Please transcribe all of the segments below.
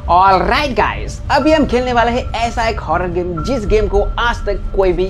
Alright guys, अभी हम खेलने वाले हैं ऐसा एक हॉरर गेम जिस गेम को आज तक कोई भी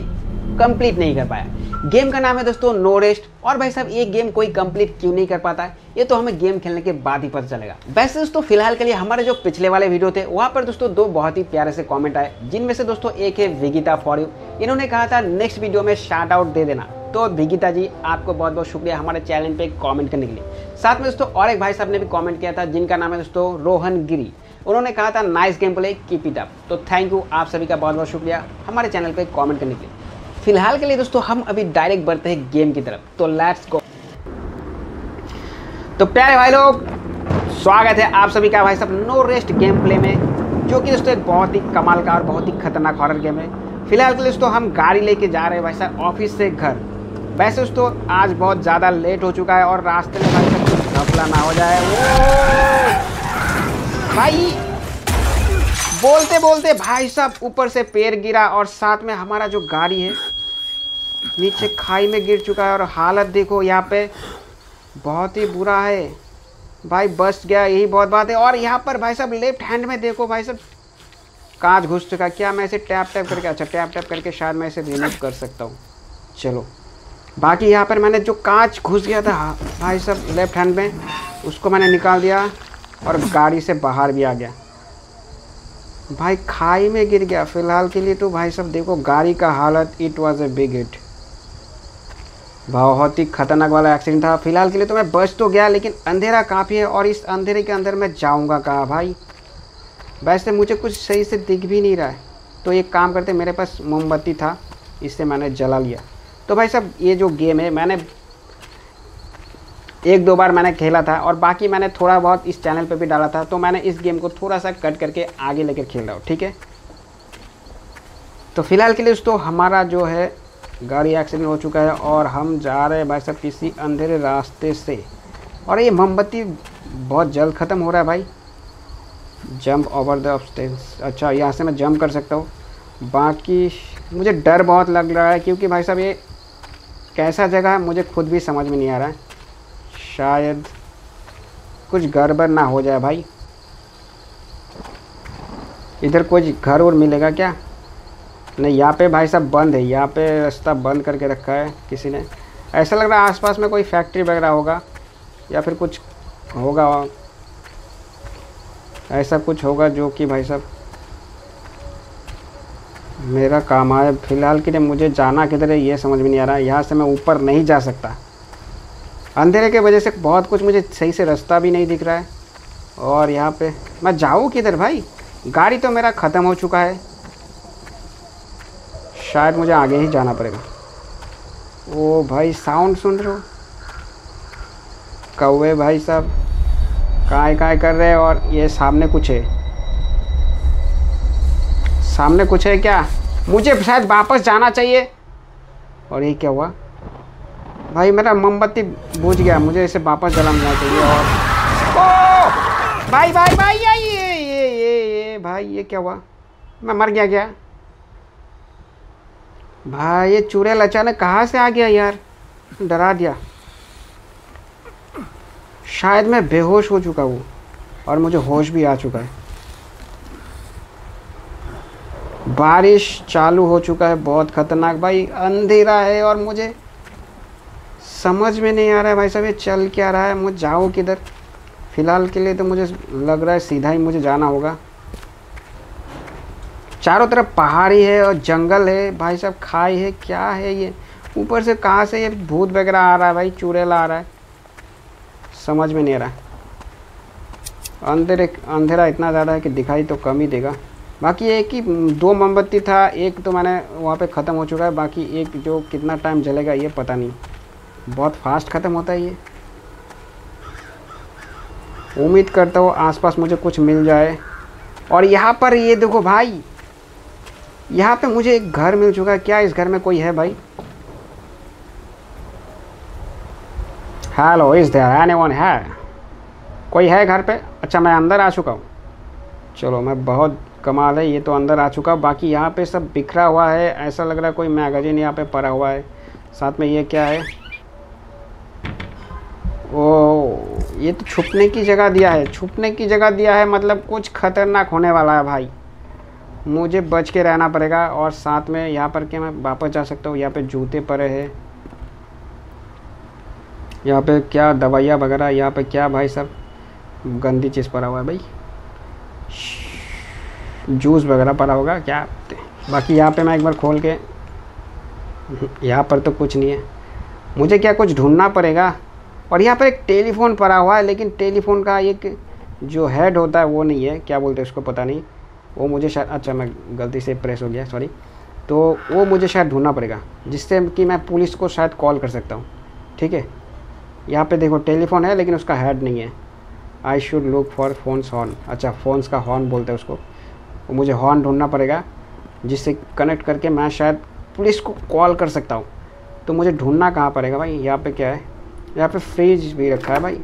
कंप्लीट नहीं कर पाया। गेम का नाम है दोस्तों नो रेस्ट। और भाई साहब ये गेम कोई कंप्लीट क्यों नहीं कर पाता है ये तो हमें गेम खेलने के बाद ही पता चलेगा। वैसे दोस्तों फिलहाल के लिए हमारे जो पिछले वाले वीडियो थे वहाँ पर दोस्तों दो बहुत ही प्यारे से कमेंट आए, जिनमें से दोस्तों एक है विगीता फॉर यू। इन्होंने कहा था नेक्स्ट वीडियो में शाउट आउट दे देना। तो विगीता जी आपको बहुत बहुत शुक्रिया हमारे चैनल पे कमेंट करने के लिए। साथ में दोस्तों और एक भाई साहब ने भी कमेंट किया था जिनका नाम है दोस्तों रोहन गिरी। उन्होंने कहा था nice game play, keep it up. तो थैंक यू आप सभी का बहुत बहुत शुक्रिया हमारे चैनल पे कमेंट करने के लिए। फिलहाल के लिए दोस्तों हम अभी डायरेक्ट बढ़ते हैं गेम की तरफ, तो लेट्स गो। तो प्यारे भाई लोग, स्वागत है आप सभी का भाई साहब नो रेस्ट गेम प्ले में, जो कि दोस्तों एक बहुत ही कमाल का और बहुत ही खतरनाक हॉरर गेम है। फिलहाल के लिए दोस्तों हम गाड़ी लेके जा रहे हैं भाई साहब ऑफिस से घर। वैसे दोस्तों आज बहुत ज़्यादा लेट हो चुका है और रास्ते में भाई साहब कुछ घपला ना हो जाए। भाई बोलते बोलते भाई साहब ऊपर से पेड़ गिरा और साथ में हमारा जो गाड़ी है नीचे खाई में गिर चुका है। और हालत देखो यहाँ पे बहुत ही बुरा है भाई, बच गया यही बहुत बात है। और यहाँ पर भाई साहब लेफ्ट हैंड में देखो भाई साहब कांच घुस चुका। क्या मैं इसे टैप टैप करके, अच्छा टैप टैप करके शायद मैं इसे रिमूव कर सकता हूँ। चलो बाकी यहाँ पर मैंने जो कांच घुस गया था भाई साहब लेफ्ट हैंड में, उसको मैंने निकाल दिया और गाड़ी से बाहर भी आ गया। भाई खाई में गिर गया। फिलहाल के लिए तो भाई साहब देखो गाड़ी का हालत, it was a big hit. बहुत ही खतरनाक वाला एक्सीडेंट था। फिलहाल के लिए तो मैं बच तो गया, लेकिन अंधेरा काफ़ी है और इस अंधेरे के अंदर मैं जाऊंगा कहाँ भाई। वैसे मुझे कुछ सही से दिख भी नहीं रहा है, तो एक काम करते, मेरे पास मोमबत्ती था, इससे मैंने जला लिया। तो भाई साहब ये जो गेम है मैंने एक दो बार मैंने खेला था और बाकी मैंने थोड़ा बहुत इस चैनल पे भी डाला था, तो मैंने इस गेम को थोड़ा सा कट करके आगे लेकर खेल रहा हूँ, ठीक है। तो फिलहाल के लिए दोस्तों हमारा जो है गाड़ी एक्सीडेंट हो चुका है और हम जा रहे हैं भाई साहब किसी अंधेरे रास्ते से। और ये मोमबत्ती बहुत जल्द ख़त्म हो रहा है भाई। जंप ओवर द ऑब्स्टेकल्स, अच्छा यहाँ से मैं जंप कर सकता हूँ। बाकी मुझे डर बहुत लग रहा है क्योंकि भाई साहब ये कैसा जगह है मुझे खुद भी समझ में नहीं आ रहा है। शायद कुछ गड़बड़ ना हो जाए भाई। इधर कुछ घर और मिलेगा क्या? नहीं, यहाँ पे भाई साहब बंद है, यहाँ पे रास्ता बंद करके रखा है किसी ने। ऐसा लग रहा है आसपास में कोई फैक्ट्री वगैरह होगा या फिर कुछ होगा, ऐसा कुछ होगा जो कि भाई साहब मेरा काम आए। फिलहाल के लिए मुझे जाना किधर है ये समझ में नहीं आ रहा है। यहाँ से मैं ऊपर नहीं जा सकता, अंधेरे के वजह से बहुत कुछ मुझे सही से रास्ता भी नहीं दिख रहा है। और यहाँ पे मैं जाऊँ किधर भाई? गाड़ी तो मेरा ख़त्म हो चुका है, शायद मुझे आगे ही जाना पड़ेगा। ओ भाई साउंड सुन रहे हो? कौवे भाई साहब काय काय कर रहे हैं। और ये सामने कुछ है, सामने कुछ है क्या? मुझे शायद वापस जाना चाहिए। और ये क्या हुआ भाई? मेरा मोमबत्ती बुझ गया, मुझे इसे वापस जलाना चाहिए। और ओ भाई भाई भाई ये भाई ये क्या हुआ? मैं मर गया क्या भाई? ये चुड़ैल अचानक कहाँ से आ गया यार, डरा दिया। शायद मैं बेहोश हो चुका हूँ और मुझे होश भी आ चुका है। बारिश चालू हो चुका है, बहुत खतरनाक भाई। अंधेरा है और मुझे समझ में नहीं आ रहा है भाई साहब ये चल क्या रहा है, मुझे जाऊँ किधर? फिलहाल के लिए तो मुझे लग रहा है सीधा ही मुझे जाना होगा। चारों तरफ पहाड़ी है और जंगल है भाई साहब, खाई है, क्या है ये? ऊपर से कहाँ से ये भूत वगैरह आ रहा है भाई, चुड़ैल आ रहा है, समझ में नहीं आ रहा है। अंधेरा इतना ज़्यादा है कि दिखाई तो कम ही देगा। बाकी एक ही दो मोमबत्ती था, एक तो मैंने वहाँ पे ख़त्म हो चुका है, बाकी एक जो कितना टाइम जलेगा ये पता नहीं। बहुत फास्ट ख़त्म होता है ये। उम्मीद करता हूँ आसपास मुझे कुछ मिल जाए। और यहाँ पर ये देखो भाई, यहाँ पे मुझे एक घर मिल चुका है। क्या इस घर में कोई है भाई? Hello, is there anyone? है कोई है घर पे? अच्छा मैं अंदर आ चुका हूँ। चलो मैं बहुत कमाल है, ये तो अंदर आ चुका। बाकी यहाँ पे सब बिखरा हुआ है, ऐसा लग रहा है कोई मैगजीन यहाँ पे पड़ा हुआ है। साथ में ये क्या है? ओ, ये तो छुपने की जगह दिया है, छुपने की जगह दिया है, मतलब कुछ खतरनाक होने वाला है भाई। मुझे बच के रहना पड़ेगा। और साथ में यहाँ पर क्या मैं वापस जा सकता हूँ? यहाँ पे जूते पड़े हैं, यहाँ पे क्या दवाइयाँ वगैरह, यहाँ पे क्या भाई सब गंदी चीज़ पड़ा हुआ है भाई, जूस वगैरह पड़ा होगा क्या। बाकी यहाँ पे मैं एक बार खोल के, यहाँ पर तो कुछ नहीं है, मुझे क्या कुछ ढूंढना पड़ेगा। और यहाँ पर एक टेलीफोन पड़ा हुआ है, लेकिन टेलीफोन का एक जो हेड होता है वो नहीं है, क्या बोलते हैं उसको पता नहीं, वो मुझे शायद, अच्छा मैं गलती से प्रेस हो गया, सॉरी। तो वो मुझे शायद ढूंढना पड़ेगा, जिससे कि मैं पुलिस को शायद कॉल कर सकता हूँ। ठीक है, यहाँ पे देखो टेलीफोन है लेकिन उसका हेड नहीं है। I should look for phones horn, अच्छा फ़ोन्स का हॉर्न बोलते हैं उसको, वो मुझे हॉर्न ढूंढना पड़ेगा, जिससे कनेक्ट करके मैं शायद पुलिस को कॉल कर सकता हूँ। तो मुझे ढूंढना कहाँ पड़ेगा भाई? यहाँ पे क्या है? यहाँ पे फ्रिज भी रखा है भाई,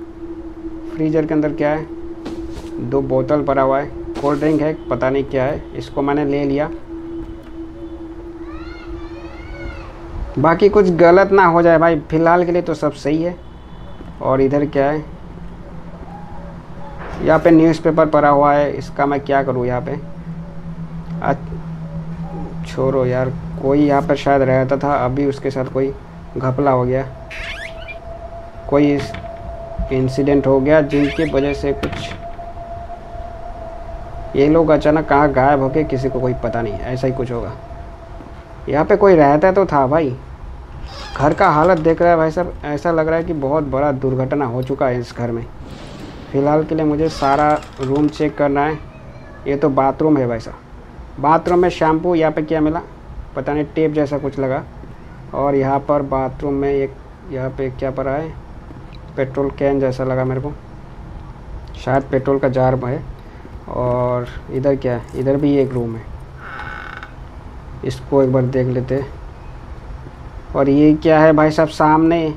फ्रीजर के अंदर क्या है? 2 बोतल पड़ा हुआ है, कोल्ड ड्रिंक है, पता नहीं क्या है, इसको मैंने ले लिया। बाकी कुछ गलत ना हो जाए भाई, फ़िलहाल के लिए तो सब सही है। और इधर क्या है? यहाँ पे न्यूज़पेपर पड़ा हुआ है, इसका मैं क्या करूँ यहाँ पे? छोड़ो यार, कोई यहाँ पर शायद रहता था, अभी उसके साथ कोई घपला हो गया, कोई इंसिडेंट हो गया जिनकी वजह से कुछ ये लोग अचानक कहाँ गायब हो गए, किसी को कोई पता नहीं, ऐसा ही कुछ होगा। यहाँ पे कोई रहता तो था भाई। घर का हालत देख रहा है भाई साहब, ऐसा लग रहा है कि बहुत बड़ा दुर्घटना हो चुका है इस घर में। फ़िलहाल के लिए मुझे सारा रूम चेक करना है। ये तो बाथरूम है भाई साहब, बाथरूम में शैम्पू, यहाँ पे क्या मिला पता नहीं, टेप जैसा कुछ लगा। और यहाँ पर बाथरूम में एक, यहाँ पे क्या पड़ा है? पेट्रोल कैन जैसा लगा मेरे को, शायद पेट्रोल का जार है। और इधर क्या है? इधर भी एक रूम है, इसको एक बार देख लेते। और ये क्या है भाई साहब सामने?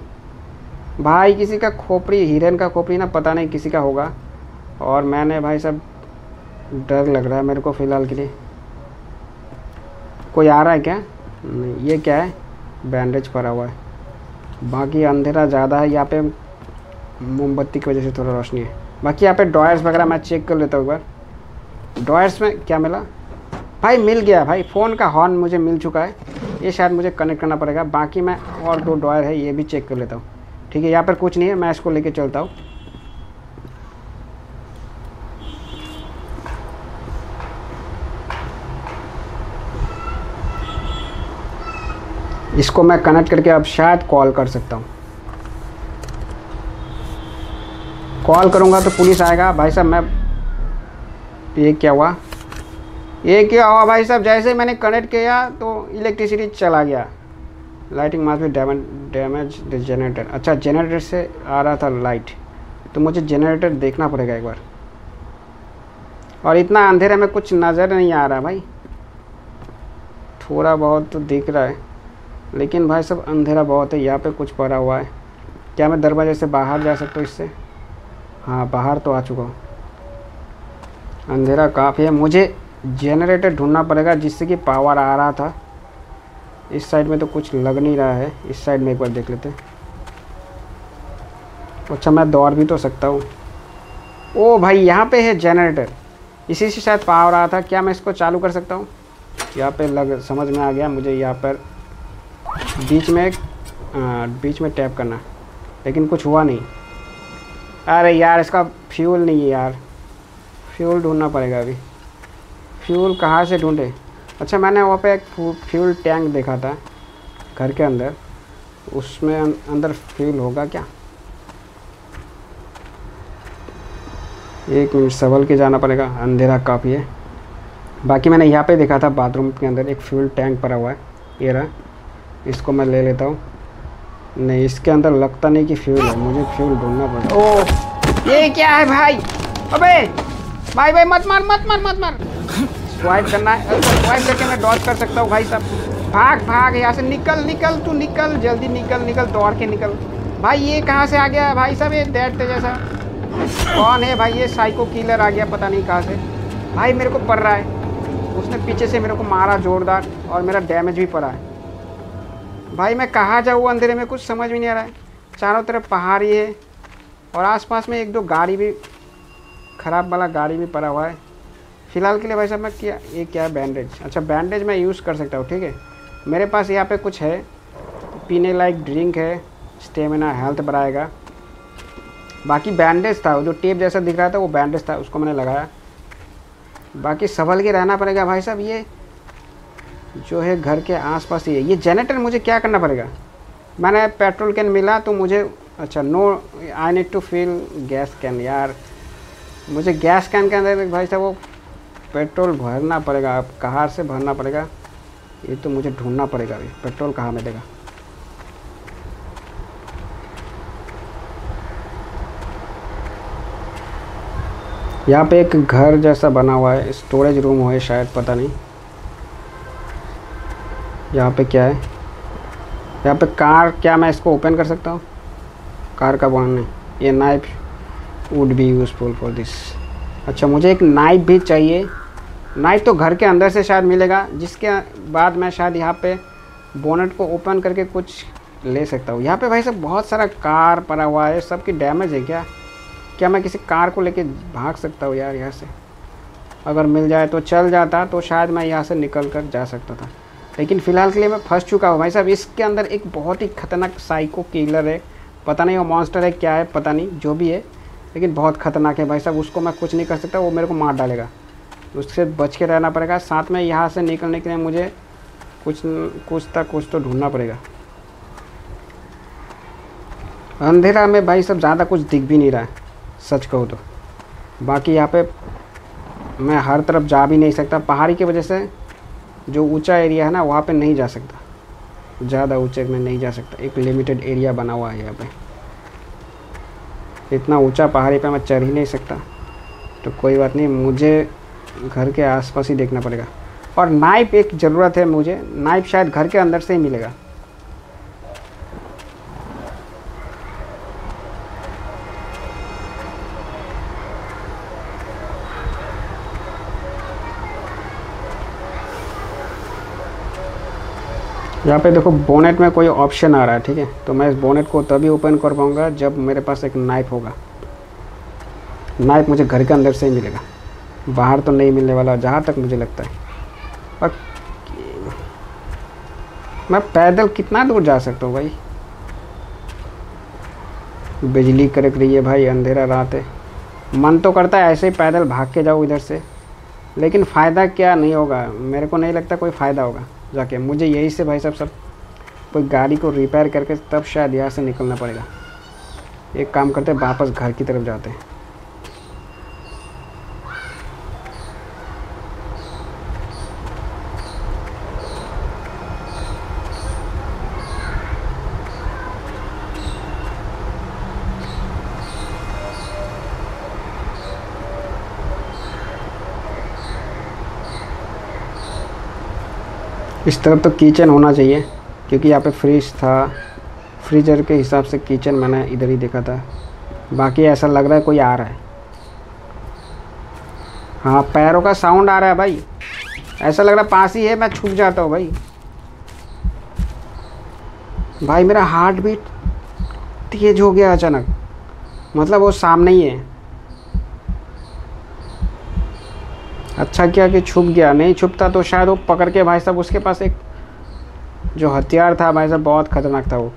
भाई किसी का खोपड़ी, हिरन का खोपड़ी ना, पता नहीं किसी का होगा। और मैंने भाई साहब, डर लग रहा है मेरे को फ़िलहाल के लिए। कोई आ रहा है क्या? नहीं। ये क्या है? बैंडेज पड़ा हुआ है। बाकी अंधेरा ज़्यादा है यहाँ पे, मोमबत्ती की वजह से थोड़ा रोशनी है। बाकी यहाँ पे ड्रॉयर्स वगैरह मैं चेक कर लेता हूँ एक बार। ड्रॉयर्स में क्या मिला भाई? मिल गया भाई, फ़ोन का हॉर्न मुझे मिल चुका है, ये शायद मुझे कनेक्ट करना पड़ेगा। बाकी मैं और 2 ड्रॉयर है, ये भी चेक कर लेता हूँ। ठीक है, यहाँ पर कुछ नहीं है, मैं इसको लेके चलता हूँ। इसको मैं कनेक्ट करके अब शायद कॉल कर सकता हूँ। कॉल करूँगा तो पुलिस आएगा भाई साहब। मैं, ये क्या हुआ? ये क्या हुआ भाई साहब? जैसे ही मैंने कनेक्ट किया तो इलेक्ट्रिसिटी चला गया। लाइटिंग मास्ट भी डैमेज द जनरेटर। अच्छा, जनरेटर से आ रहा था लाइट, तो मुझे जनरेटर देखना पड़ेगा एक बार। और इतना अंधेरे में कुछ नज़र नहीं आ रहा भाई, थोड़ा बहुत तो दिख रहा है, लेकिन भाई साहब अंधेरा बहुत है। यहाँ पे कुछ पड़ा हुआ है, क्या मैं दरवाजे से बाहर जा सकता हूँ इससे? हाँ, बाहर तो आ चुका हूँ। अंधेरा काफ़ी है, मुझे जनरेटर ढूंढना पड़ेगा जिससे कि पावर आ रहा था। इस साइड में तो कुछ लग नहीं रहा है, इस साइड में एक बार देख लेते हैं। अच्छा, मैं दौड़ भी तो सकता हूँ। ओ भाई, यहाँ पे है जनरेटर, इसी से शायद पावर आ रहा था। क्या मैं इसको चालू कर सकता हूँ? यहाँ पे लग, समझ में आ गया मुझे। यहाँ पर बीच में टैप करना, लेकिन कुछ हुआ नहीं। अरे यार, इसका फ्यूल नहीं है यार, फ्यूल ढूंढना पड़ेगा अभी। फ्यूल कहाँ से ढूंढे? अच्छा, मैंने वहाँ पे एक फ्यूल टैंक देखा था घर के अंदर, उसमें अंदर फ्यूल होगा क्या? एक मिनट, संभल के जाना पड़ेगा, अंधेरा काफ़ी है। बाकी मैंने यहाँ पे देखा था बाथरूम के अंदर एक फ्यूल टैंक पड़ा हुआ है, ये रहा, इसको मैं ले लेता हूँ। नहीं, इसके अंदर लगता नहीं कि फ्यूल है, मुझे फ्यूल ढूंढना पड़ेगा। ओह, ये क्या है भाई? अबे भाई भाई, मत मार मत मार मत मार। स्वाइप करना है, स्वाइप करके मैं डॉज कर सकता हूँ भाई साहब। भाग भाग यहाँ से, निकल निकल, तू निकल, जल्दी निकल निकल, दौड़ के निकल। भाई ये कहाँ से आ गया भाई साहब? ये दैट जैसा कौन है भाई? ये साइको किलर आ गया, पता नहीं कहाँ से। भाई मेरे को पड़ रहा है, उसने पीछे से मेरे को मारा जोरदार, और मेरा डैमेज भी पड़ा है। भाई मैं कहाँ जाऊँ अंधेरे में? कुछ समझ भी नहीं आ रहा है। चारों तरफ पहाड़ ही है, और आसपास में एक दो गाड़ी भी, ख़राब वाला गाड़ी भी पड़ा हुआ है। फ़िलहाल के लिए भाई साहब मैं ये क्या है, बैंडेज। अच्छा बैंडेज मैं यूज़ कर सकता हूँ, ठीक है। मेरे पास यहाँ पे कुछ है, पीने लायक ड्रिंक है, स्टेमिना हेल्थ बढ़ाएगा। बाकी बैंडेज था, जो टेप जैसा दिख रहा था वो बैंडेज था, उसको मैंने लगाया। बाकी संभल के रहना पड़ेगा भाई साहब। ये जो है घर के आसपास ही है। ये जनरेटर मुझे क्या करना पड़ेगा? मैंने पेट्रोल कैन मिला तो मुझे, अच्छा no I need to fill gas can. यार मुझे गैस कैन के अंदर भाई साहब वो पेट्रोल भरना पड़ेगा। अब कहाँ से भरना पड़ेगा ये तो मुझे ढूंढना पड़ेगा। अभी पेट्रोल कहाँ मिलेगा? यहाँ पे एक घर जैसा बना हुआ है, स्टोरेज रूम हो है शायद, पता नहीं। यहाँ पे क्या है? यहाँ पे कार, क्या मैं इसको ओपन कर सकता हूँ? कार का बॉन्ड नहीं। ये knife would be useful for this. अच्छा मुझे एक नाइफ भी चाहिए। नाइफ तो घर के अंदर से शायद मिलेगा, जिसके बाद मैं शायद यहाँ पे बोनट को ओपन करके कुछ ले सकता हूँ। यहाँ पे भाई साहब बहुत सारा कार पड़ा हुआ है, सबकी डैमेज है क्या? क्या मैं किसी कार को लेके भाग सकता हूँ यार यहाँ से? अगर मिल जाए तो चल जाता, तो शायद मैं यहाँ से निकल कर जा सकता था। लेकिन फ़िलहाल के लिए मैं फंस चुका हूँ भाई साहब। इसके अंदर एक बहुत ही खतरनाक साइको किलर है, पता नहीं वो मॉन्स्टर है क्या है, पता नहीं, जो भी है लेकिन बहुत ख़तरनाक है भाई साहब। उसको मैं कुछ नहीं कर सकता, वो मेरे को मार डालेगा। उससे बच के रहना पड़ेगा। साथ में यहाँ से निकलने के लिए मुझे कुछ तो ढूंढना पड़ेगा। अंधेरा में भाई साहब ज़्यादा कुछ दिख भी नहीं रहा है सच कहूँ तो। बाकी यहाँ पे मैं हर तरफ जा भी नहीं सकता, पहाड़ी की वजह से जो ऊंचा एरिया है ना वहाँ पे नहीं जा सकता, ज़्यादा ऊंचे में नहीं जा सकता। एक लिमिटेड एरिया बना हुआ है यहाँ पे। इतना ऊंचा पहाड़ी पे मैं चढ़ ही नहीं सकता, तो कोई बात नहीं, मुझे घर के आसपास ही देखना पड़ेगा। और नाइफ एक ज़रूरत है मुझे, नाइफ शायद घर के अंदर से ही मिलेगा। यहाँ पे देखो बोनेट में कोई ऑप्शन आ रहा है, ठीक है। तो मैं इस बोनेट को तभी ओपन कर पाऊँगा जब मेरे पास एक नाइफ होगा। नाइफ मुझे घर के अंदर से ही मिलेगा, बाहर तो नहीं मिलने वाला जहाँ तक मुझे लगता है। और मैं पैदल कितना दूर जा सकता हूँ भाई? बिजली कड़क रही है भाई, अंधेरा रात है। मन तो करता है ऐसे ही पैदल भाग के जाऊँ इधर से, लेकिन फ़ायदा क्या नहीं होगा, मेरे को नहीं लगता कोई फ़ायदा होगा जाके। मुझे यही से भाई साहब सब कोई गाड़ी को रिपेयर करके तब शायद यहाँ से निकलना पड़ेगा। एक काम करते हैं, वापस घर की तरफ जाते हैं। इस तरफ तो किचन होना चाहिए, क्योंकि यहाँ पे फ्रिज था, फ्रीजर के हिसाब से किचन मैंने इधर ही देखा था। बाकी ऐसा लग रहा है कोई आ रहा है। हाँ पैरों का साउंड आ रहा है भाई, ऐसा लग रहा है पास ही है, मैं छुप जाता हूँ भाई। भाई मेरा हार्ट बीट तेज हो गया अचानक, मतलब वो सामने ही है। अच्छा किया कि छुप गया, नहीं छुपता तो शायद वो पकड़ के भाई साहब, उसके पास एक जो हथियार था भाई साहब बहुत खतरनाक था वो।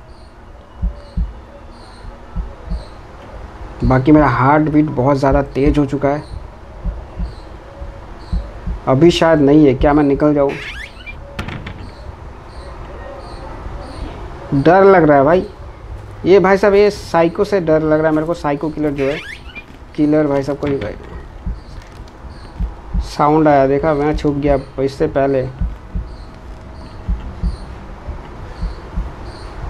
बाकी मेरा हार्ट बीट बहुत ज़्यादा तेज हो चुका है। अभी शायद नहीं है, क्या मैं निकल जाऊँ? डर लग रहा है भाई ये, भाई साहब ये साइको से डर लग रहा है मेरे को। साइको किलर जो है, किलर भाई साहब कोई साउंड आया, देखा, मैं छुप गया इससे पहले।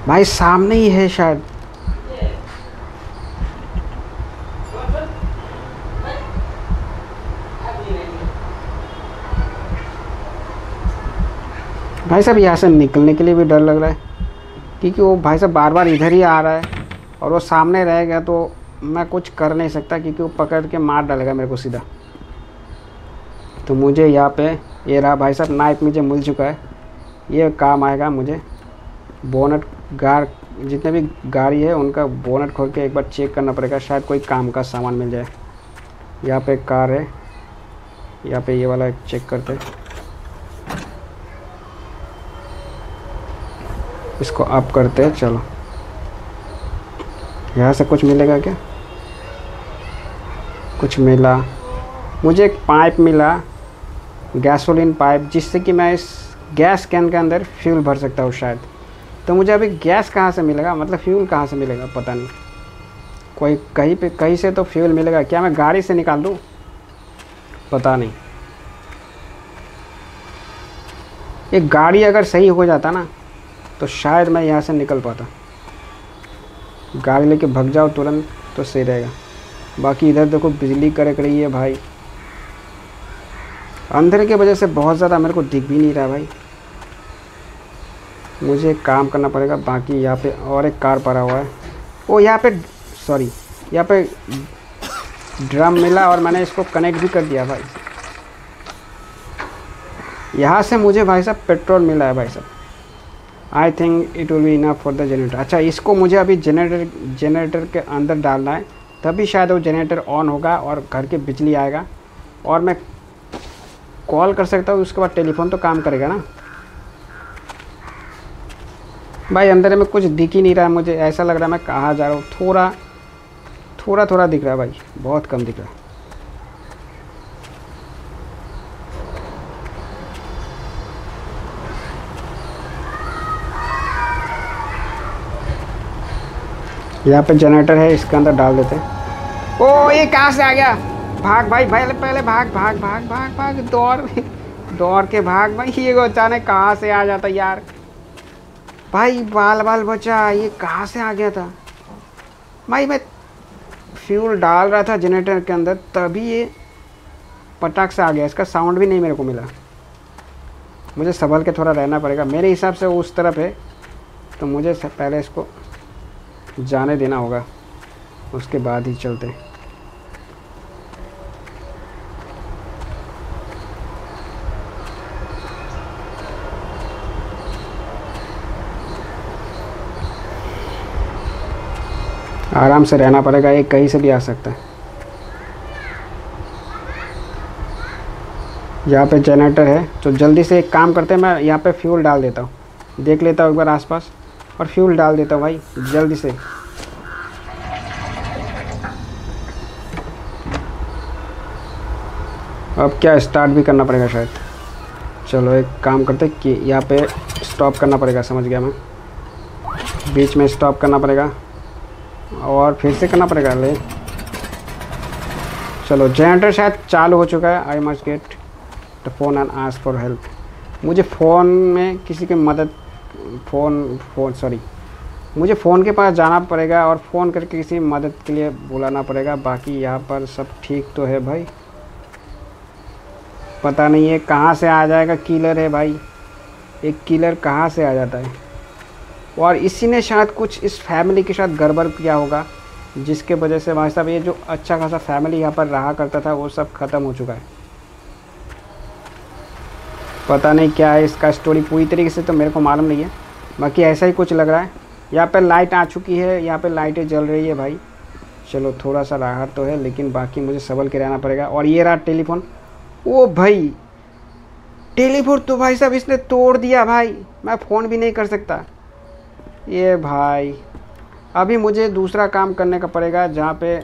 भाई सामने ही है शायद। भाई साहब यहाँ से निकलने के लिए भी डर लग रहा है, क्योंकि वो भाई साहब बार बार इधर ही आ रहा है और वो सामने रह गया तो मैं कुछ कर नहीं सकता, क्योंकि वो पकड़ के मार डालेगा मेरे को सीधा। तो मुझे यहाँ पे ये रहा भाई साहब, नाइफ मुझे मिल चुका है, ये काम आएगा मुझे। बोनट जितने भी गाड़ी है उनका बोनट खोल के एक बार चेक करना पड़ेगा, शायद कोई काम का सामान मिल जाए। यहाँ पे कार है, यहाँ पे ये वाला चेक करते हैं, इसको अप करते हैं। चलो यहाँ से कुछ मिलेगा क्या? कुछ मिला मुझे, एक पाइप मिला, गैसोलीन पाइप, जिससे कि मैं इस गैस कैन के अंदर फ्यूल भर सकता हूँ शायद। तो मुझे अभी गैस कहाँ से मिलेगा, मतलब फ्यूल कहाँ से मिलेगा पता नहीं। कोई कहीं से तो फ्यूल मिलेगा क्या? मैं गाड़ी से निकाल दूँ? पता नहीं। ये गाड़ी अगर सही हो जाता ना तो शायद मैं यहाँ से निकल पाता। गाड़ी लेके भाग जाओ तुरंत तो सही रहेगा। बाकी इधर देखो बिजली कड़क रही है भाई, अंधेरे की वजह से बहुत ज़्यादा मेरे को दिख भी नहीं रहा भाई। मुझे एक काम करना पड़ेगा। बाकी यहाँ पे और एक कार पड़ा हुआ है। ओ यहाँ पे सॉरी, यहाँ पे ड्रम मिला और मैंने इसको कनेक्ट भी कर दिया भाई। यहाँ से मुझे भाई साहब पेट्रोल मिला है भाई साहब। I think it will be enough for the generator. अच्छा, इसको मुझे अभी जनरेटर के अंदर डालना है, तभी शायद वो जनरेटर ऑन होगा और घर के बिजली आएगा और मैं कॉल कर सकता हूँ। उसके बाद टेलीफोन तो काम करेगा ना भाई। अंदर में कुछ दिख ही नहीं रहा है, मुझे ऐसा लग रहा है मैं कहाँ जा रहा हूँ। थोड़ा दिख रहा है भाई, बहुत कम दिख रहा है। यहाँ पे जनरेटर है, इसके अंदर डाल देते हैं। ओ ये कहाँ से आ गया? भाग भाई, पहले भाग, दौड़ के भाग भाई। ये अचानक कहाँ से आ जाता यार भाई। बाल बचा, ये कहाँ से आ गया था भाई? मैं फ्यूल डाल रहा था जनरेटर के अंदर, तभी ये पटाख से आ गया। इसका साउंड भी नहीं मेरे को मिला। मुझे संभल के थोड़ा रहना पड़ेगा। मेरे हिसाब से वो उस तरफ है, तो मुझे पहले इसको जाने देना होगा, उसके बाद ही चलते हैं। आराम से रहना पड़ेगा, ये कहीं से भी आ सकता है। यहाँ पे जनरेटर है, तो जल्दी से एक काम करते हैं, मैं यहाँ पे फ्यूल डाल देता हूँ, देख लेता हूँ एक बार आसपास और फ्यूल डाल देता हूँ भाई जल्दी से। अब क्या स्टार्ट भी करना पड़ेगा शायद। चलो एक काम करते कि यहाँ पे स्टॉप करना पड़ेगा, समझ गया मैं। बीच में स्टॉप करना पड़ेगा और फिर से करना पड़ेगा। ले चलो, जनरेटर शायद चालू हो चुका है। I must get the phone and ask for help. मुझे फ़ोन में किसी की मदद मुझे फ़ोन के पास जाना पड़ेगा और फ़ोन करके किसी मदद के लिए बुलाना पड़ेगा। बाकी यहाँ पर सब ठीक तो है भाई। पता नहीं है कहाँ से आ जाएगा। किलर है भाई, एक किलर कहाँ से आ जाता है। और इसी ने शायद कुछ इस फैमिली के साथ गड़बड़ किया होगा, जिसके वजह से भाई साहब ये जो अच्छा खासा फैमिली यहाँ पर रहा करता था वो सब ख़त्म हो चुका है। पता नहीं क्या है इसका स्टोरी, पूरी तरीके से तो मेरे को मालूम नहीं है। बाकी ऐसा ही कुछ लग रहा है। यहाँ पर लाइट आ चुकी है, यहाँ पर लाइटें जल रही है भाई। चलो थोड़ा सा राहत तो है, लेकिन बाकी मुझे संभल के रहना पड़ेगा। और ये रहा टेलीफोन। ओ भाई, टेलीफोन तो भाई साहब इसने तोड़ दिया भाई। मैं फ़ोन भी नहीं कर सकता। ये भाई अभी मुझे दूसरा काम करने का पड़ेगा, जहाँ पे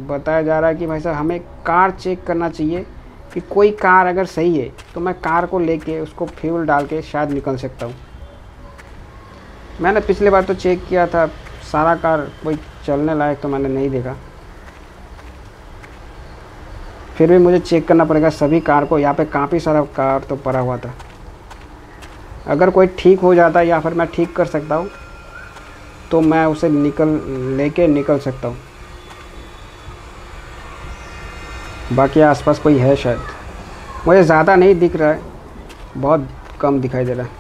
बताया जा रहा है कि भाई साहब हमें कार चेक करना चाहिए कि कोई कार अगर सही है तो मैं कार को लेके उसको फ्यूल डाल के शायद निकल सकता हूँ। मैंने पिछले बार तो चेक किया था सारा कार, कोई चलने लायक तो मैंने नहीं देखा। फिर भी मुझे चेक करना पड़ेगा सभी कार को। यहाँ पे काफ़ी सारा कार तो पड़ा हुआ था। अगर कोई ठीक हो जाता या फिर मैं ठीक कर सकता हूँ तो मैं उसे लेके निकल सकता हूँ। बाकी आसपास कोई है शायद, मुझे ज़्यादा नहीं दिख रहा है, बहुत कम दिखाई दे रहा है।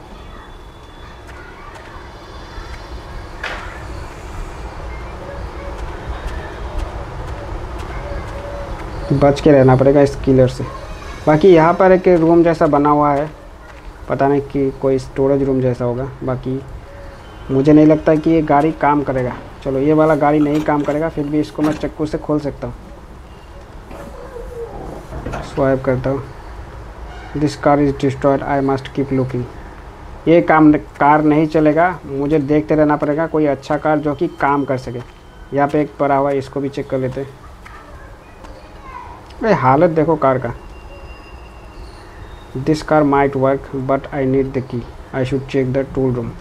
बच के रहना पड़ेगा इस किलर से। बाकी यहाँ पर एक रूम जैसा बना हुआ है, पता नहीं कि कोई स्टोरेज रूम जैसा होगा। बाकी मुझे नहीं लगता कि ये गाड़ी काम करेगा। चलो ये वाला गाड़ी नहीं काम करेगा, फिर भी इसको मैं चक्कू से खोल सकता हूँ। स्वाइप करता हूँ। This car is destroyed, I must keep looking. ये कार नहीं चलेगा, मुझे देखते रहना पड़ेगा कोई अच्छा कार जो कि काम कर सके। यहाँ पे एक पड़ा हुआ है, इसको भी चेक कर लेते हैं। भाई हालत देखो कार का। This car might work but I need the key, I should check the tool room.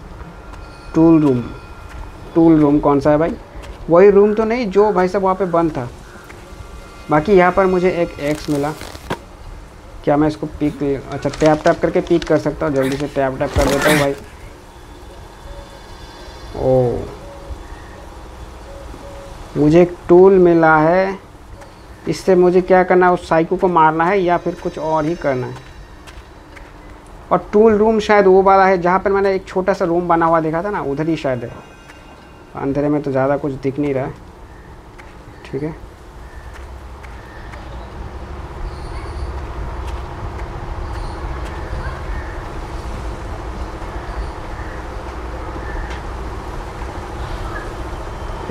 Tool room कौन सा है भाई? वही रूम तो नहीं जो भाई साहब वहाँ पे बंद था। बाकी यहाँ पर मुझे एक एक्स मिला। क्या मैं इसको पिक, अच्छा टैप करके पिक कर सकता हूँ? जल्दी से टैप कर देता हूँ भाई। ओ मुझे एक टूल मिला है, इससे मुझे क्या करना है? उस साइको को मारना है या फिर कुछ और ही करना है। और टूल रूम शायद वो वाला है जहाँ पर मैंने एक छोटा सा रूम बना हुआ देखा था ना, उधर ही शायद है। अंधेरे में तो ज़्यादा कुछ दिख नहीं रहा है। ठीक है,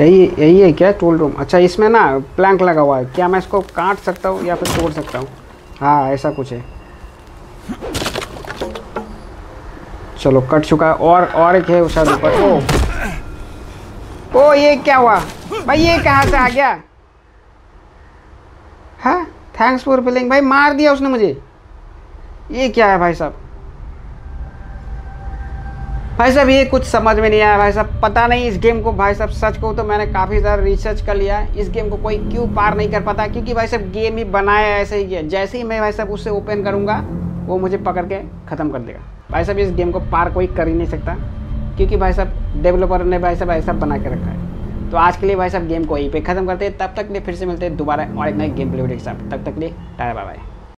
यही है क्या टूल रूम? अच्छा इसमें ना प्लैंक लगा हुआ है, क्या मैं इसको काट सकता हूँ या फिर तोड़ सकता हूँ? हाँ ऐसा कुछ है। चलो कट चुका है। और एक है शायद ऊपर। ओ ये क्या हुआ भाई? ये कहाँ से आ गया? हाँ थैंक्स फॉर बिलिंग। भाई मार दिया उसने मुझे। ये क्या है भाई साहब? भाई साहब ये कुछ समझ में नहीं आया भाई साहब। पता नहीं इस गेम को भाई साहब, सच कहूँ तो मैंने काफ़ी ज़्यादा रिसर्च कर लिया है। इस गेम को कोई क्यों पार नहीं कर पाता, क्योंकि भाई साहब गेम ही बनाया ऐसे ही किया। जैसे ही मैं भाई साहब उससे ओपन करूँगा वो मुझे पकड़ के ख़त्म कर देगा। भाई साहब इस गेम को पार कोई कर ही नहीं सकता, क्योंकि भाई साहब डेवलपर ने भाई साहब ऐसा बना के रखा है। तो आज के लिए भाई साहब गेम को यहीं पे ख़त्म करते हैं। तब तक लिए फिर से मिलते हैं दोबारा और एक नए गेम प्ले वीडियो के साथ। तब तक लिए टाटा बाय बाय।